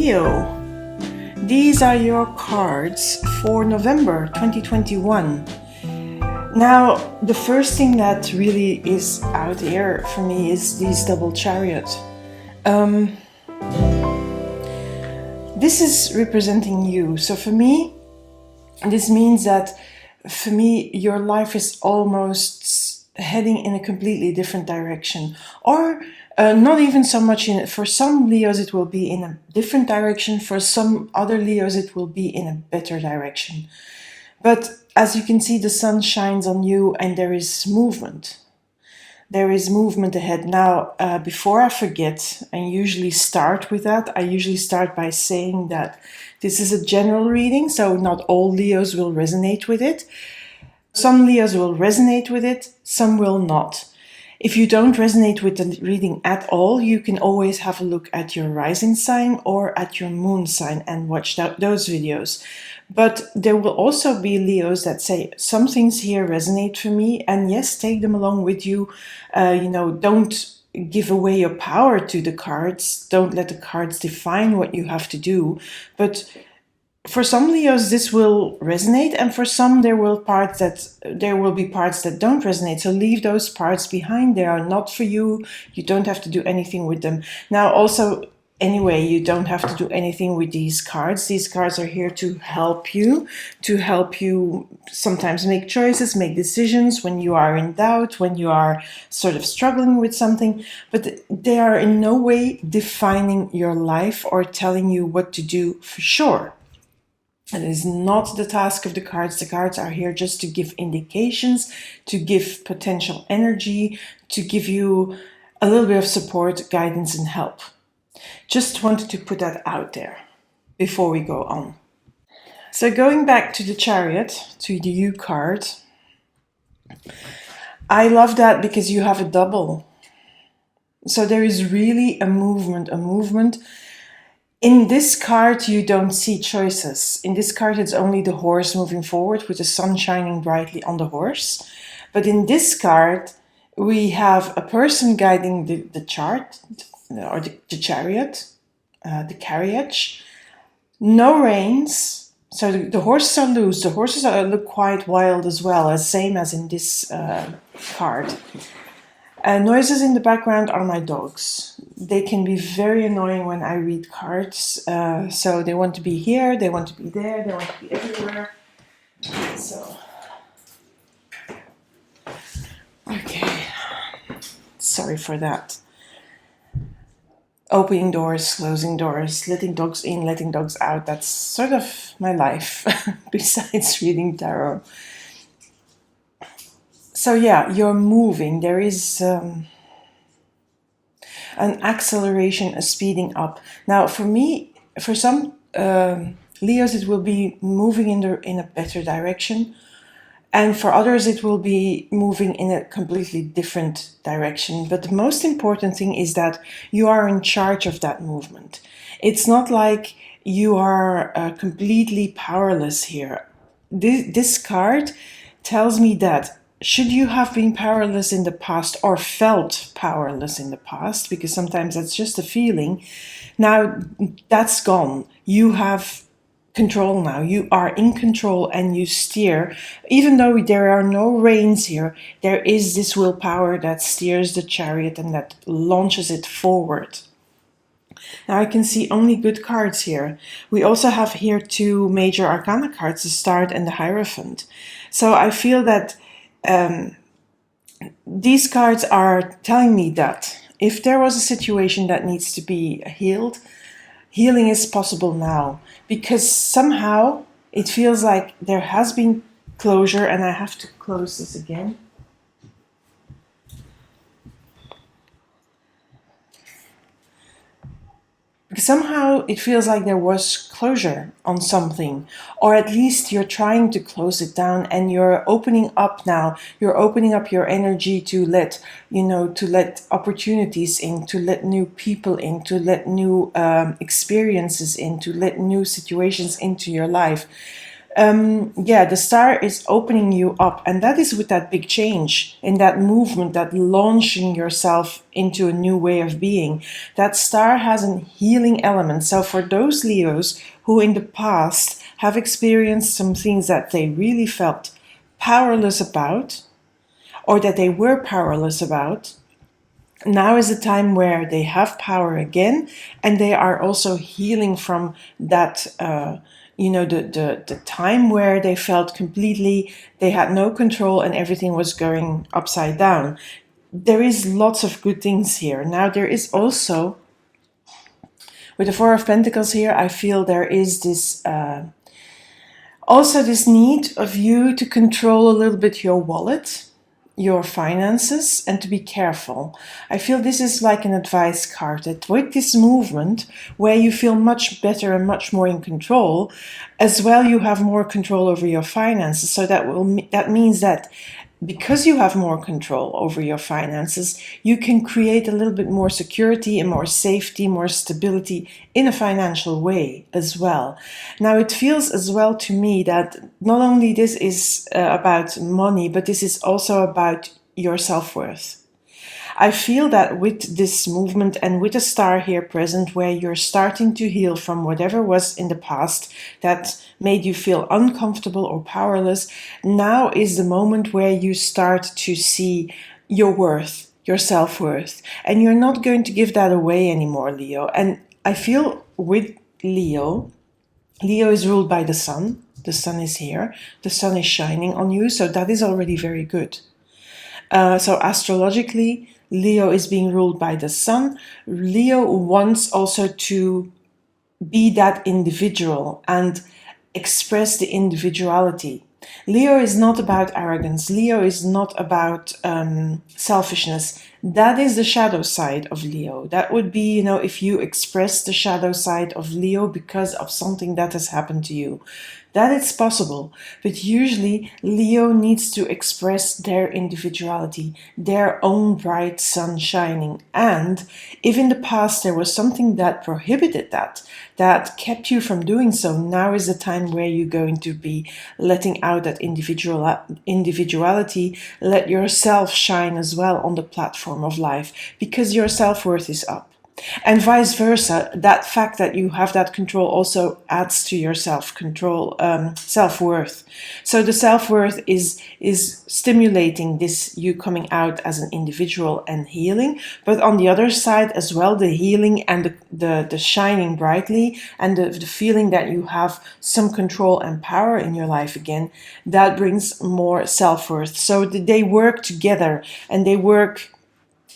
Leo, these are your cards for November 2021. Now, the first thing that really is out here for me is these double chariot. This is representing you. So for me, this means that for me, your life is almost heading in a completely different direction, or not even so much in it. For some Leos, it will be in a different direction. For some other Leos, it will be in a better direction. But as you can see, the sun shines on you and there is movement. There is movement ahead. Now, before I forget, I usually start with that. I usually start by saying that this is a general reading, so not all Leos will resonate with it. Some Leos will resonate with it, some will not. If you don't resonate with the reading at all, you can always have a look at your rising sign or at your moon sign and watch those videos. But there will also be Leos that say, some things here resonate for me, and yes, take them along with you. Don't give away your power to the cards. Don't let the cards define what you have to do. But for some Leos, this will resonate, and for some, there will be parts that don't resonate. So leave those parts behind. They are not for you. You don't have to do anything with them. Now, also, anyway, you don't have to do anything with these cards. These cards are here to help you sometimes make choices, make decisions when you are in doubt, when you are sort of struggling with something. But they are in no way defining your life or telling you what to do for sure. It is not the task of the cards. The cards are here just to give indications, to give potential energy, to give you a little bit of support, guidance, and help. Just wanted to put that out there before we go on. So going back to the Chariot, to the U card, I love that because you have a double. So there is really a movement. In this card, you don't see choices. In this card, it's only the horse moving forward with the sun shining brightly on the horse. But in this card, we have a person guiding the chart, or the chariot, the carriage. No reins. So the horses are loose. The horses look quite wild as well, same as in this card. Noises in the background are my dogs. They can be very annoying when I read cards. So they want to be here, they want to be there, they want to be everywhere. So, okay. Sorry for that. Opening doors, closing doors, letting dogs in, letting dogs out. That's sort of my life, besides reading tarot. So yeah, you're moving. There is an acceleration, a speeding up. Now, for me, for some Leos, it will be moving in a better direction. And for others, it will be moving in a completely different direction. But the most important thing is that you are in charge of that movement. It's not like you are completely powerless here. This card tells me that should you have been powerless in the past or felt powerless in the past, because sometimes that's just a feeling, now that's gone. You have control now. You are in control and you steer. Even though there are no reins here, there is this willpower that steers the chariot and that launches it forward. Now I can see only good cards here. We also have here two major arcana cards, the Star and the Hierophant. So I feel that these cards are telling me that if there was a situation that needs to be healed, healing is possible now, because somehow it feels like there has been closure, and I have to close this again. Somehow it feels like there was closure on something, or at least you're trying to close it down and you're opening up now. You're opening up your energy to let opportunities in, to let new people in, to let new experiences in, to let new situations into your life. Yeah, the star is opening you up, and that is with that big change in that movement, that launching yourself into a new way of being. That star has a healing element. So for those Leos who in the past have experienced some things that they really felt powerless about, or that they were powerless about, now is a time where they have power again, and they are also healing from that, the time where they felt completely, they had no control and everything was going upside down. There is lots of good things here. Now there is also, with the Four of Pentacles here, I feel there is this, also this need of you to control a little bit your wallet, your finances, and to be careful. I feel this is like an advice card, that with this movement where you feel much better and much more in control, as well you have more control over your finances. So that means that because you have more control over your finances, you can create a little bit more security and more safety, more stability in a financial way as well. Now, it feels as well to me that not only this is about money, but this is also about your self-worth. I feel that with this movement and with a star here present, where you're starting to heal from whatever was in the past that made you feel uncomfortable or powerless, now is the moment where you start to see your worth, your self-worth. And you're not going to give that away anymore, Leo. And I feel with Leo is ruled by the sun. The sun is here. The sun is shining on you. So that is already very good. So astrologically, Leo is being ruled by the sun. Leo wants also to be that individual and express the individuality. Leo is not about arrogance. Leo is not about selfishness. That is the shadow side of Leo. That would be, if you express the shadow side of Leo because of something that has happened to you. That is possible, but usually Leo needs to express their individuality, their own bright sun shining. And if in the past there was something that prohibited that kept you from doing so, now is the time where you're going to be letting out that individuality, let yourself shine as well on the platform of life, because your self-worth is up. And vice versa, that fact that you have that control also adds to your self-control, self-worth. So the self-worth is stimulating this, you coming out as an individual and healing. But on the other side as well, the healing and the shining brightly, and the feeling that you have some control and power in your life again, that brings more self-worth. So they work together, and they work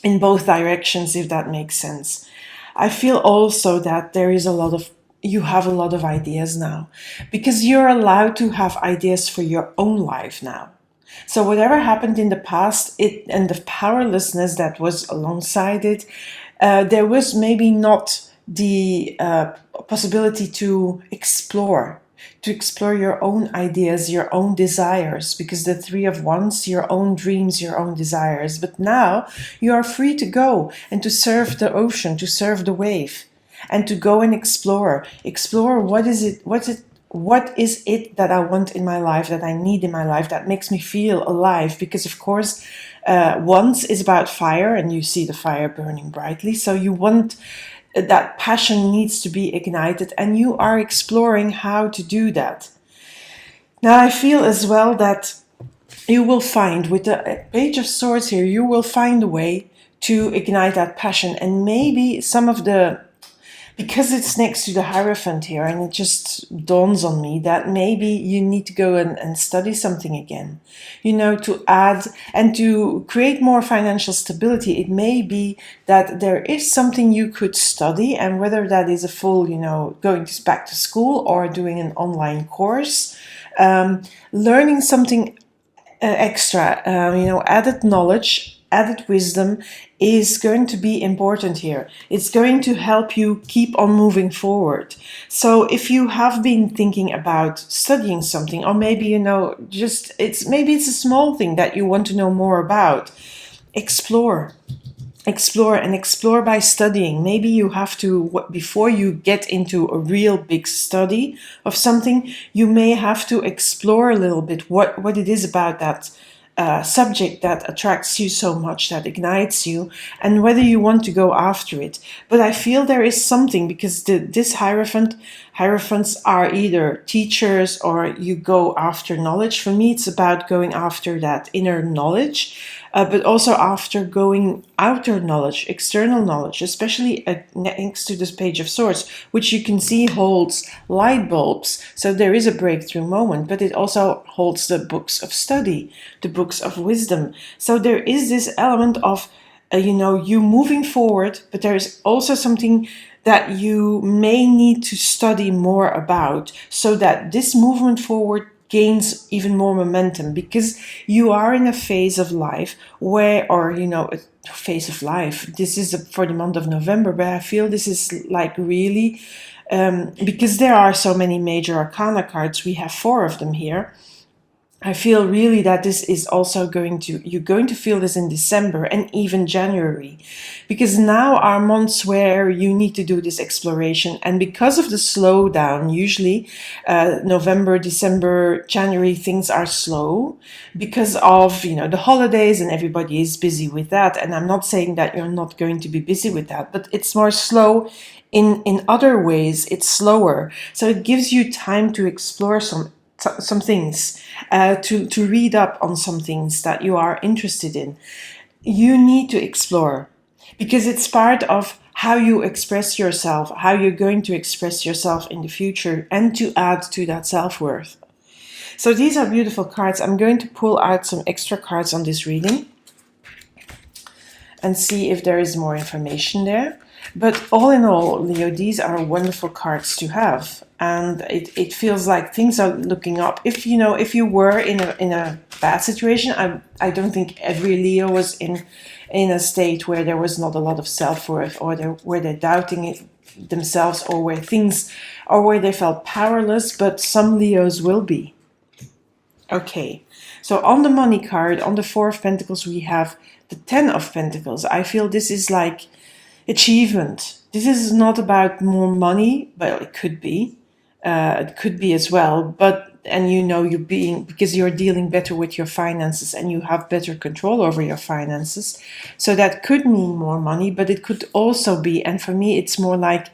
in both directions, if that makes sense. I feel also that you have a lot of ideas now, because you're allowed to have ideas for your own life now. So whatever happened in the past, and the powerlessness that was alongside it, there was maybe not the possibility to explore your own ideas, your own desires, because the Three of Wands, your own dreams, your own desires. But now you are free to go and to surf the ocean, to surf the wave, and to go and explore what is it that I want in my life, that I need in my life, that makes me feel alive. Because of course, Wands is about fire, and you see the fire burning brightly, so you want, that passion needs to be ignited, and you are exploring how to do that. Now I feel as well that you will find, with the Page of Swords here, you will find a way to ignite that passion. And maybe because it's next to the Hierophant here, and it just dawns on me that maybe you need to go and study something again, to add and to create more financial stability. It may be that there is something you could study, and whether that is a full, going back to school, or doing an online course, learning something extra, added knowledge, added wisdom is going to be important here. It's going to help you keep on moving forward. So if you have been thinking about studying something, or maybe, maybe it's a small thing that you want to know more about, explore explore, and explore by studying. Maybe you have to, before you get into a real big study of something, you may have to explore a little bit what it is about that subject that attracts you so much, that ignites you, and whether you want to go after it. But I feel there is something, because this hierophants are either teachers or you go after knowledge. For me, it's about going after that inner knowledge, but also after going outer knowledge, external knowledge, especially next to this Page of Swords, which you can see holds light bulbs. So there is a breakthrough moment, but it also holds the books of study, the books of wisdom. So there is this element of, you moving forward, but there's also something that you may need to study more about, so that this movement forward gains even more momentum, because you are in a phase of life where, a phase of life. This is for the month of November, but I feel this is like really, because there are so many major arcana cards, we have 4 of them here. I feel really that this is also you're going to feel this in December and even January, because now are months where you need to do this exploration. And because of the slowdown, usually November, December, January, things are slow because of, the holidays, and everybody is busy with that. And I'm not saying that you're not going to be busy with that, but it's more slow in other ways. It's slower. So it gives you time to explore some things, to read up on some things that you are interested in. You need to explore, because it's part of how you express yourself, how you're going to express yourself in the future, and to add to that self-worth. So these are beautiful cards. I'm going to pull out some extra cards on this reading and see if there is more information there. But all in all, Leo, these are wonderful cards to have. And it feels like things are looking up. If you were in a bad situation, I don't think every Leo was in a state where there was not a lot of self-worth, or where they're doubting it themselves, or where they felt powerless, but some Leos will be. Okay, so on the money card, on the 4 of Pentacles, we have the 10 of Pentacles. I feel this is like achievement. This is not about more money. Well, it could be. It could be as well. But, because you're dealing better with your finances and you have better control over your finances. So that could mean more money, but it could also be, and for me, it's more like,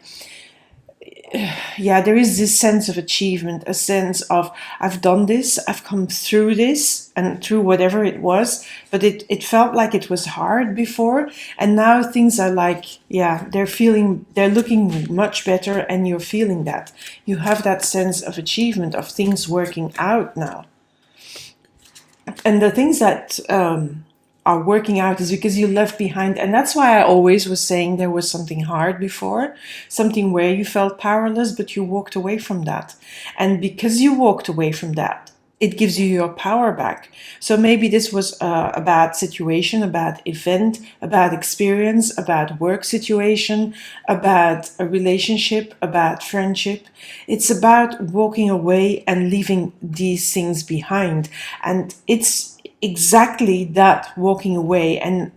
there is this sense of achievement, a sense of, I've done this, I've come through this, and through whatever it was, but it felt like it was hard before, and now things are like, they're looking much better, and you're feeling that. You have that sense of achievement, of things working out now. And the things that are working out is because you left behind, and that's why I always was saying there was something hard before, something where you felt powerless, but you walked away from that. And because you walked away from that, it gives you your power back. So maybe this was a bad situation, a bad event, a bad experience, a bad work situation, a bad relationship, a bad friendship. It's about walking away and leaving these things behind. And it's exactly that, walking away. And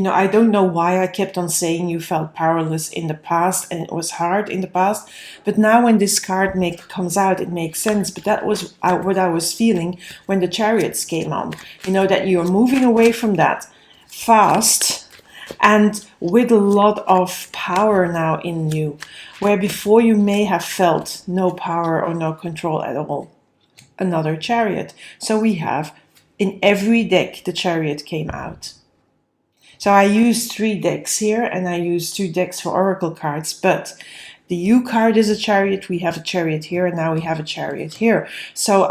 I don't know why I kept on saying you felt powerless in the past and it was hard in the past, but now when this card comes out, it makes sense. But that was what I was feeling when the Chariots came on, that you're moving away from that fast and with a lot of power now in you, where before you may have felt no power or no control at all. Another Chariot. So we have, in every deck, the Chariot came out. So I used 3 decks here, and I used 2 decks for Oracle cards, but the U card is a Chariot, we have a Chariot here, and now we have a Chariot here. So,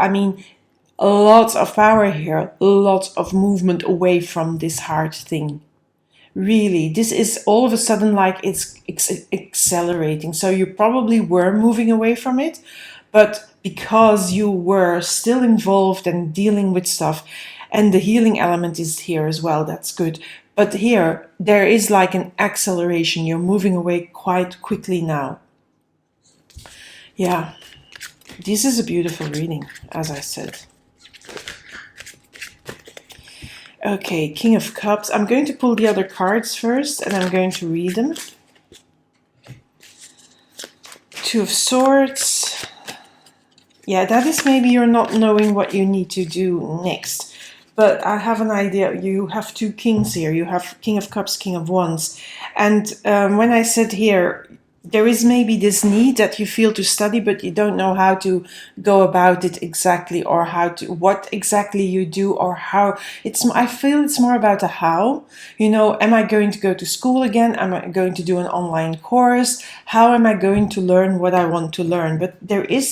lots of power here, lots of movement away from this hard thing. Really, this is all of a sudden like it's accelerating. So you probably were moving away from it, but because you were still involved and dealing with stuff, and the healing element is here as well, that's good. But here, there is like an acceleration. You're moving away quite quickly now. Yeah, this is a beautiful reading, as I said. Okay, King of Cups. I'm going to pull the other cards first and I'm going to read them. Two of Swords. Yeah, that is maybe you're not knowing what you need to do next. But I have an idea. You have two kings here. You have King of Cups, King of Wands. And when I said here, there is maybe this need that you feel to study, but you don't know how to go about it exactly, or what exactly you do, or how. I feel it's more about the how. Am I going to go to school again? Am I going to do an online course? How am I going to learn what I want to learn? But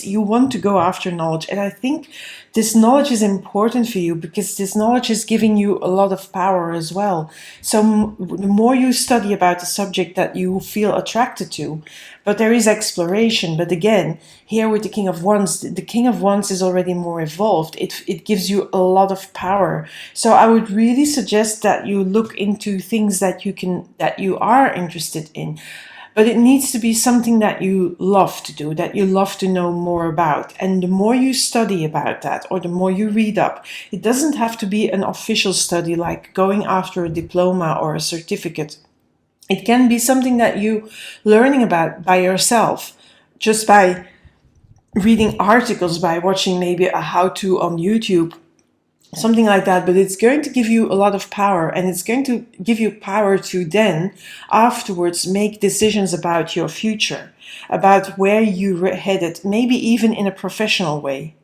you want to go after knowledge. And I think this knowledge is important for you because this knowledge is giving you a lot of power as well. So the more you study about the subject that you feel attracted to, but there is exploration. But again, here with the King of Wands, the King of Wands is already more evolved. It gives you a lot of power. So I would really suggest that you look into things that you are interested in. But it needs to be something that you love to do, that you love to know more about. And the more you study about that, or the more you read up, it doesn't have to be an official study like going after a diploma or a certificate. It can be something that you learning about by yourself, just by reading articles, by watching maybe a how-to on YouTube, something like that. But it's going to give you a lot of power, and it's going to give you power to then afterwards make decisions about your future, about where you're headed, maybe even in a professional way.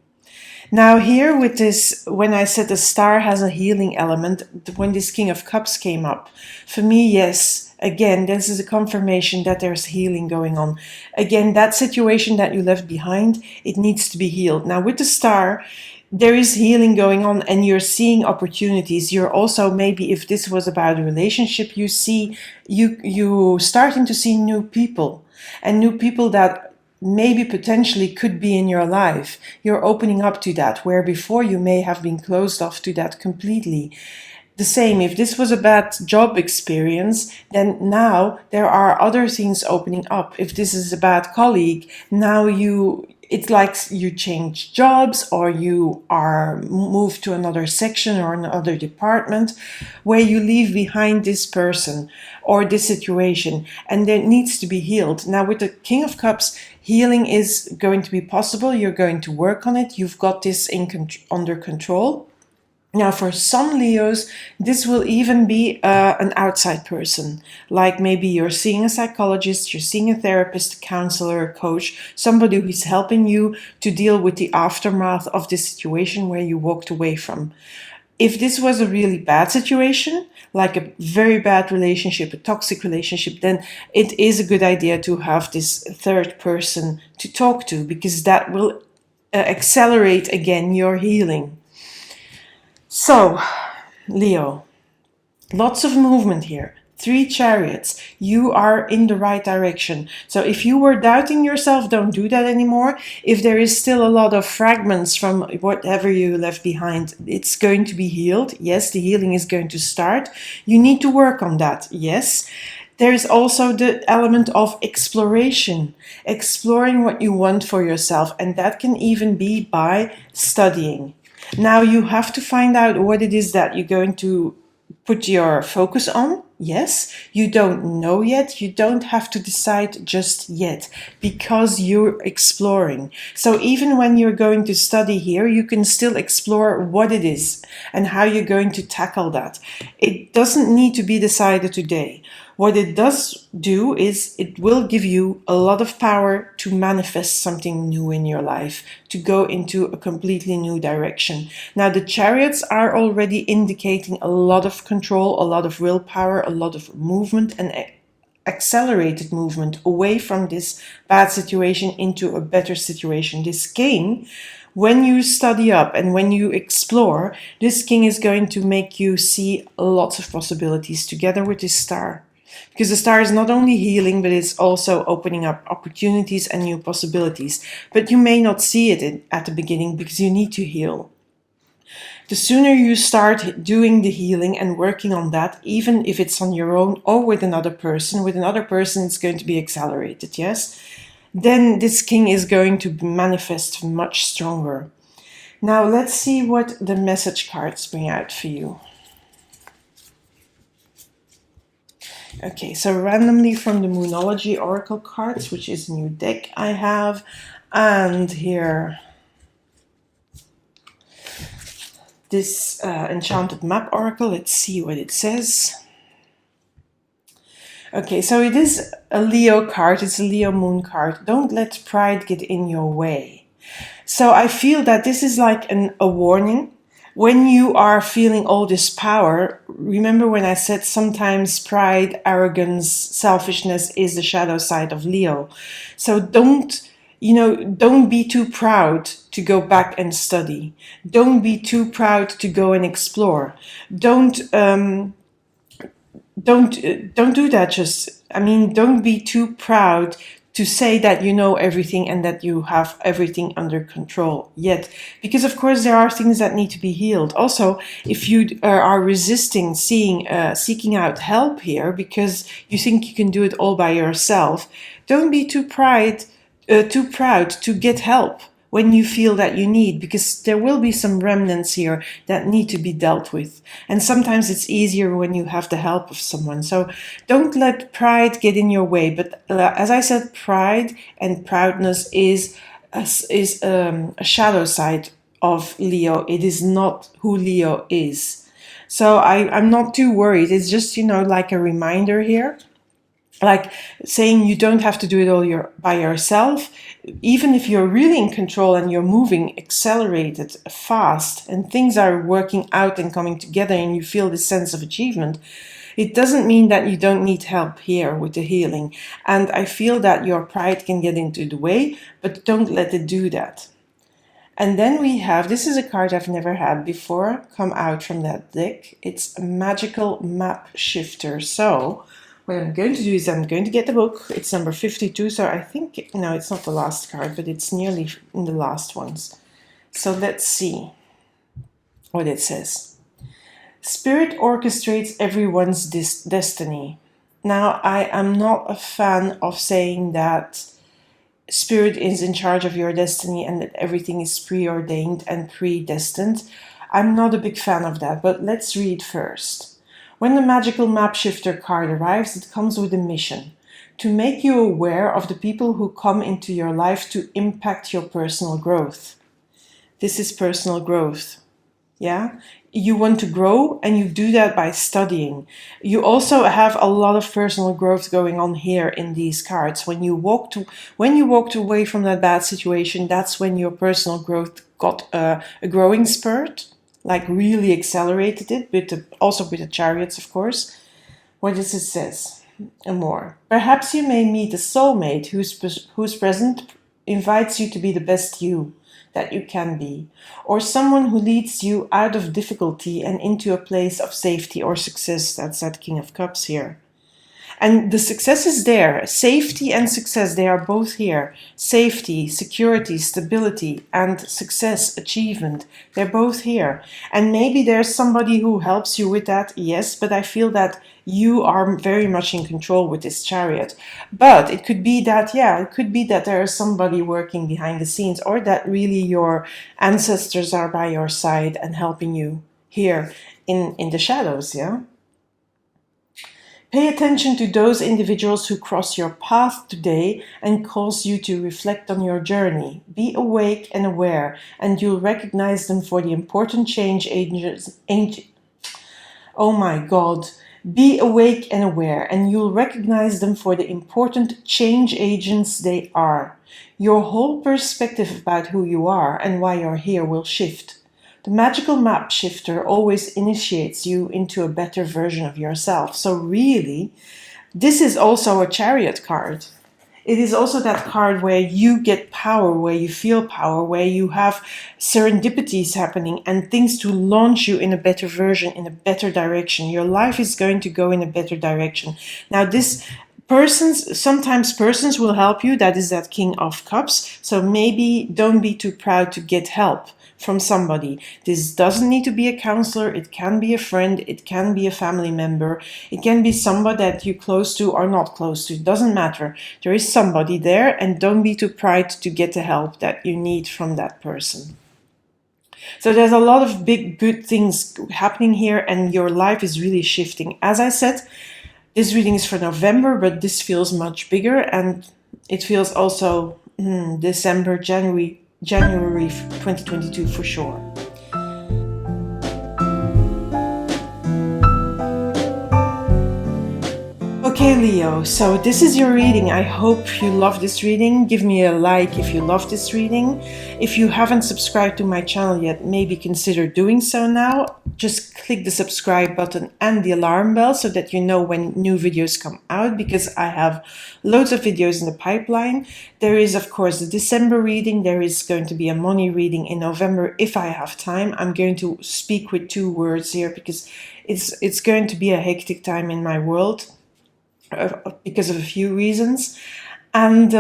Now here with this, when I said the star has a healing element, when this King of Cups came up, for me, yes, again, this is a confirmation that there's healing going on. Again, that situation that you left behind, it needs to be healed. Now with the star, there is healing going on and you're seeing opportunities. You're also, maybe if this was about a relationship, you starting to see new people, and new people that maybe potentially could be in your life. You're opening up to that, where before you may have been closed off to that completely. The same, if this was a bad job experience, then now there are other things opening up. If this is a bad colleague, now it's like you change jobs, or you are moved to another section or another department, where you leave behind this person or this situation, and it needs to be healed. Now with the King of Cups, healing is going to be possible. You're going to work on it. You've got this under control. Now, for some Leos, this will even be an outside person. Like maybe you're seeing a psychologist, you're seeing a therapist, a counselor, a coach, somebody who's helping you to deal with the aftermath of this situation where you walked away from. If this was a really bad situation, like a very bad relationship, a toxic relationship, then it is a good idea to have this third person to talk to, because that will accelerate again your healing. So, Leo, lots of movement here. 3 chariots. You are in the right direction. So if you were doubting yourself, don't do that anymore. If there is still a lot of fragments from whatever you left behind, it's going to be healed. Yes, the healing is going to start. You need to work on that. Yes. There is also the element of exploration, exploring what you want for yourself. And that can even be by studying. Now you have to find out what it is that you're going to put your focus on. Yes, you don't know yet. You don't have to decide just yet, because you're exploring. So even when you're going to study here, you can still explore what it is and how you're going to tackle that. It doesn't need to be decided today. What it does do is it will give you a lot of power to manifest something new in your life, to go into a completely new direction. Now, the chariots are already indicating a lot of control, a lot of willpower, a lot of movement, and accelerated movement away from this bad situation into a better situation. This king, when you study up and when you explore, this king is going to make you see lots of possibilities together with this star. Because the star is not only healing, but it's also opening up opportunities and new possibilities. But you may not see it at the beginning because you need to heal. The sooner you start doing the healing and working on that, even if it's on your own or with another person it's going to be accelerated, yes? Then this king is going to manifest much stronger. Now let's see what the message cards bring out for you. Okay, so randomly from the Moonology Oracle cards, which is a new deck I have, and here this Enchanted Map Oracle. Let's see what it says. Okay, so it is a Leo card. It's a Leo moon card. Don't let pride get in your way. So I feel that this is like a warning. When you are feeling all this power, remember when I said sometimes pride, arrogance, selfishness is the shadow side of Leo. So don't be too proud to go back and study. Don't be too proud to go and explore. Don't do that. Don't be too proud to say that you know everything and that you have everything under control yet, because of course there are things that need to be healed. Also, if you are resisting seeking out help here because you think you can do it all by yourself, don't be too proud to get help when you feel that you need, because there will be some remnants here that need to be dealt with. And sometimes it's easier when you have the help of someone. So don't let pride get in your way. But as I said, pride and proudness is a shadow side of Leo. It is not who Leo is. So I'm not too worried. It's just, like a reminder here. Like saying you don't have to do it all by yourself. Even if you're really in control and you're moving accelerated, fast, and things are working out and coming together and you feel this sense of achievement, it doesn't mean that you don't need help here with the healing. And I feel that your pride can get into the way, but don't let it do that. And then we have, this is a card I've never had before come out from that deck. It's a magical map shifter. So what I'm going to do is I'm going to get the book. It's number 52, so I think, no, it's not the last card, but it's nearly in the last ones. So let's see what it says. Spirit orchestrates everyone's destiny. Now, I am not a fan of saying that Spirit is in charge of your destiny and that everything is preordained and predestined. I'm not a big fan of that, but let's read first. When the magical map shifter card arrives, it comes with a mission: to make you aware of the people who come into your life to impact your personal growth. This is personal growth. Yeah? You want to grow, and you do that by studying. You also have a lot of personal growth going on here in these cards. When you walked away from that bad situation, that's when your personal growth got a growing spurt. Like really accelerated it, also with the chariots, of course. What does it says? And more. Perhaps you may meet a soulmate whose present invites you to be the best you that you can be, or someone who leads you out of difficulty and into a place of safety or success. That's that King of Cups here. And the success is there. Safety and success, they are both here. Safety, security, stability, and success, achievement, they're both here. And maybe there's somebody who helps you with that, yes, but I feel that you are very much in control with this chariot. But it could be that, there is somebody working behind the scenes, or that really your ancestors are by your side and helping you here in the shadows, yeah? Pay attention to those individuals who cross your path today and cause you to reflect on your journey. Be awake and aware, and you'll recognize them for the important change agents. Oh my God. Be awake and aware, and you'll recognize them for the important change agents they are. Your whole perspective about who you are and why you're here will shift. The magical map shifter always initiates you into a better version of yourself. So really, this is also a chariot card. It is also that card where you get power, where you feel power, where you have serendipities happening and things to launch you in a better version, in a better direction. Your life is going to go in a better direction. Now sometimes persons will help you. That is that King of Cups. So maybe don't be too proud to get help from somebody. This doesn't need to be a counselor. It can be a friend. It can be a family member. It can be somebody that you're close to or not close to. It doesn't matter. There is somebody there, and don't be too proud to get the help that you need from that person. So there's a lot of big, good things happening here, and your life is really shifting. As I said, This reading is for November, but this feels much bigger, and it feels also December, January 2022 for sure. Okay, Leo, so this is your reading. I hope you love this reading. Give me a like if you love this reading. If you haven't subscribed to my channel yet, maybe consider doing so now. Just click the subscribe button and the alarm bell so that you know when new videos come out, because I have loads of videos in the pipeline. There is, of course, the December reading. There is going to be a money reading in November if I have time. I'm going to speak with 2 words here because it's going to be a hectic time in my world. Because of a few reasons, and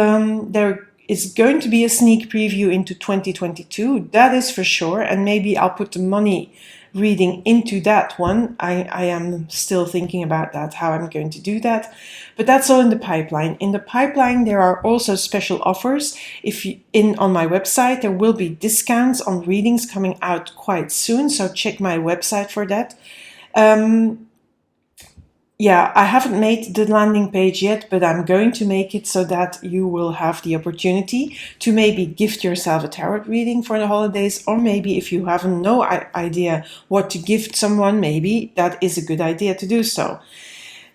there is going to be a sneak preview into 2022, that is for sure, and maybe I'll put the money reading into that one. I am still thinking about that, how I'm going to do that, but that's all in the pipeline. In the pipeline there are also special offers. On my website there will be discounts on readings coming out quite soon, so check my website for that. Yeah, I haven't made the landing page yet, but I'm going to make it so that you will have the opportunity to maybe gift yourself a tarot reading for the holidays, or maybe if you have no idea what to gift someone, maybe that is a good idea to do so.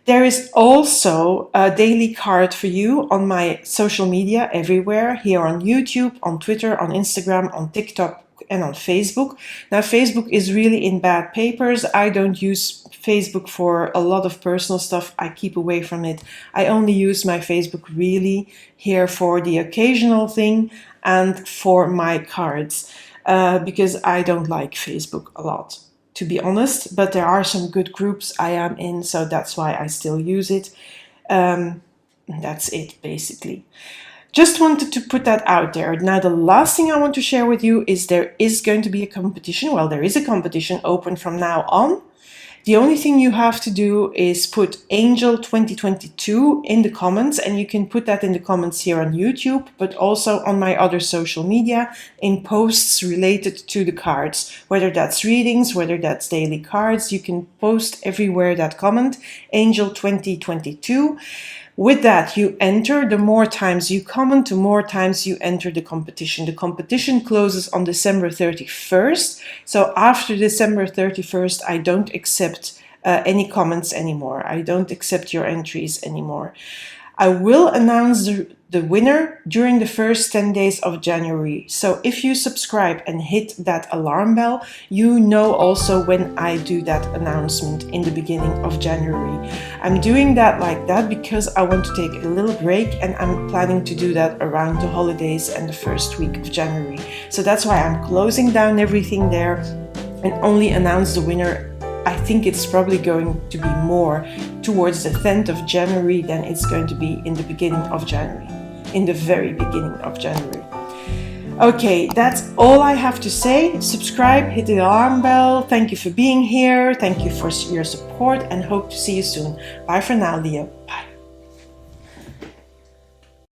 There is also a daily card for you on my social media everywhere, here on YouTube, on Twitter, on Instagram, on TikTok, and on Facebook. Now, Facebook is really in bad papers. I don't use Facebook for a lot of personal stuff. I keep away from it. I only use my Facebook really here for the occasional thing and for my cards, because I don't like Facebook a lot, to be honest, but there are some good groups I am in, so that's why I still use it. That's it, basically. Just wanted to put that out there. Now, the last thing I want to share with you is there is going to be a competition. Well, there is a competition open from now on. The only thing you have to do is put Angel 2022 in the comments, and you can put that in the comments here on YouTube, but also on my other social media in posts related to the cards, whether that's readings, whether that's daily cards. You can post everywhere that comment, Angel 2022. With that, you enter. The more times you comment, the more times you enter the competition. The competition closes on December 31st. So after December 31st, I don't accept any comments anymore. I don't accept your entries anymore. I will announce the winner during the first 10 days of January. So if you subscribe and hit that alarm bell, you know also when I do that announcement in the beginning of January. I'm doing that like that because I want to take a little break, and I'm planning to do that around the holidays and the first week of January. So that's why I'm closing down everything there and only announce the winner. I think it's probably going to be more towards the 10th of January than it's going to be in the beginning of January, in the very beginning of January. Okay, that's all I have to say. Subscribe, hit the alarm bell. Thank you for being here. Thank you for your support, and hope to see you soon. Bye for now, Leo. Bye.